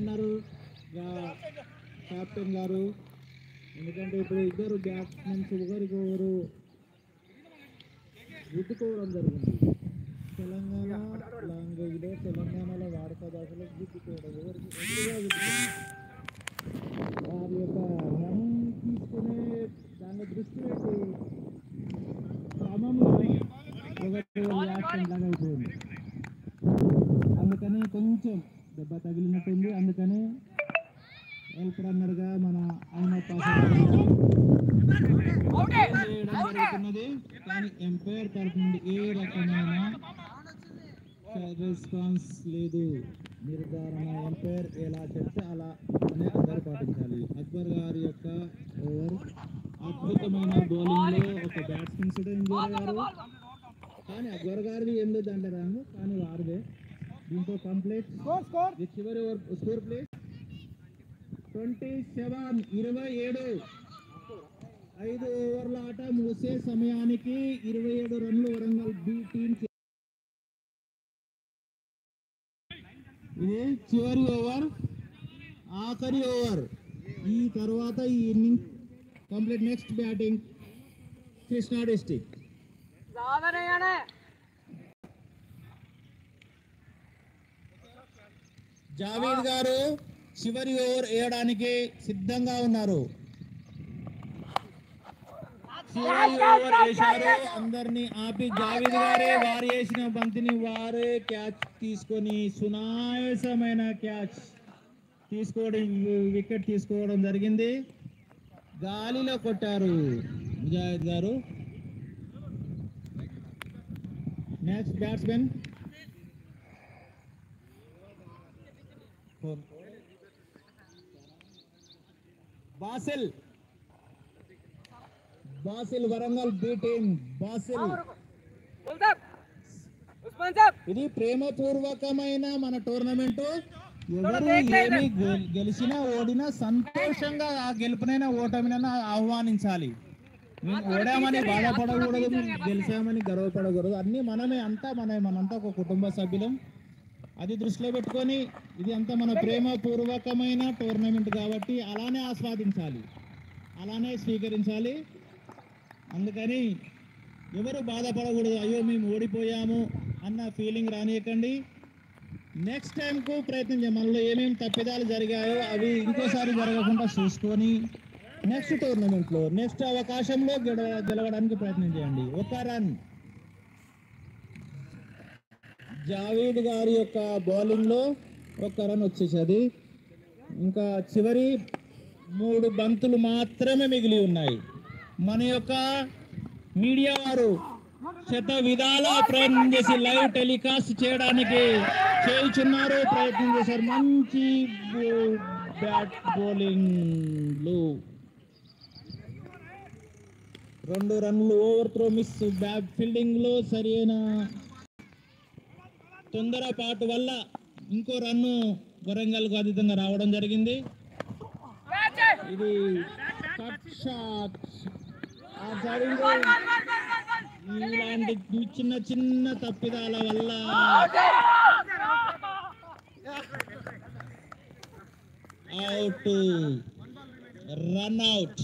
అన్నారు కెప్టెన్ గారు. ఎందుకంటే ఇప్పుడు ఇద్దరు బ్యాట్స్మెన్స్ ఒకరికొకరు గుద్దుకోవడం జరిగింది. తెలంగాణ లాంగ్వేజ్లో తెలంగాణలో వాడక భాషలో గుద్దుకోవడం ఎవరికి ఎదురుగా గుద్దుకోవడం వారి యొక్క రన్ తీసుకునే దాన్ని దృష్టి పెట్టి క్రమంలో ఒకరి యాక్షన్ లాగా అయిపోయింది. అందుకని కొంచెం దెబ్బ తగిలినట్టుంది. అందుకని హెల్ప్ రన్నర్గా మన అహ్మద్ జరుగుతున్నది. కానీ ఎంపైర్ తరఫు నుండి ఏ రకమైన రెస్పాన్స్ లేదు. నిర్ధారణ ఎంపైర్ ఎలా చెప్తే అలా అందరూ పాటించాలి. అక్బర్ గారి యొక్క ఓవర్ అద్భుతమైన బౌలింగ్లో ఒక బ్యాట్స్మెన్ కూడా ఇంజూర్ అయ్యారు. కానీ అక్బర్ గారిది ఏం లేదు అంటే రాంగ్, కానీ వారిదే. దీంతో కంప్లీట్ చివరి ఓవర్ స్కోర్ ప్లేస్ 27 27. 5 ఓవర్ల ఆట ముగిసే సమయానికి 27 రన్లు వరంగల్ బి టీం. ఇది చివరి ఓవర్, ఆఖరి ఓవర్. ఈ తర్వాత ఈ inning complete. Next batting Krishna district. Javed గారు చివరి ఓవర్ వేయడానికి సిద్ధంగా ఉన్నారు. చివరి ఓవర్ వేశారు. అందరినీ ఆపి జావేద్ గారే వారు వేసిన బంతిని వారే క్యాచ్ తీసుకొని సునాయాసమైన క్యాచ్ తీసుకోవడం, వికెట్ తీసుకోవడం జరిగింది. గాలిలో కొట్టారు Mujahid garu. Next batsmen Basil. Basil Warangal B team. Basil. ఇది ప్రేమపూర్వకమైన మన టోర్నమెంట్. ఎవరు ఏమి గెలిచినా ఓడినా సంతోషంగా ఆ గెలుపునైనా ఓటమినైనా ఆహ్వానించాలి. మేము ఓడామని బాధపడకూడదు, గెలిచామని గర్వపడకూడదు. అన్నీ మనమే, అంతా మనంతా ఒక కుటుంబ సభ్యులం. అది దృష్టిలో పెట్టుకొని ఇది అంతా మన ప్రేమపూర్వకమైన టోర్నమెంట్ కాబట్టి అలానే ఆస్వాదించాలి, అలానే స్వీకరించాలి. అందుకని ఎవరు బాధపడకూడదు, అయ్యో మేము ఓడిపోయాము అన్న ఫీలింగ్ రానియకండి. నెక్స్ట్ టైంకు ప్రయత్నించాం. మనలో ఏమేమి తప్పిదాలు జరిగాయో అవి ఇంకోసారి జరగకుండా చూసుకొని నెక్స్ట్ టోర్నమెంట్లో నెక్స్ట్ అవకాశంలో గెలవడానికి ప్రయత్నం చేయండి. ఒక రన్ జావేద్ గారి యొక్క బౌలింగ్లో ఒక రన్ వచ్చేసేది. ఇంకా చివరి 3 బంతులు మాత్రమే మిగిలి ఉన్నాయి. మన యొక్క మీడియా వారు శత విధాల ప్రయత్నం చేసి లైవ్ టెలికాస్ట్ చేయడానికి చేయుచున్నారు, ప్రయత్నం చేశారు. మంచి బ్యాట్ బౌలింగ్లు, 2 రన్లు ఓవర్ త్రో మిస్. బ్యాట్ ఫీల్డింగ్లో సరైన తొందరపాటు వల్ల ఇంకో రన్ను వరంగల్కు అతీతంగా రావడం జరిగింది. ఇది కట్ షాట్. ఇలాంటి చిన్న చిన్న తప్పిదాల వల్ల అవుట్, రన్ అవుట్.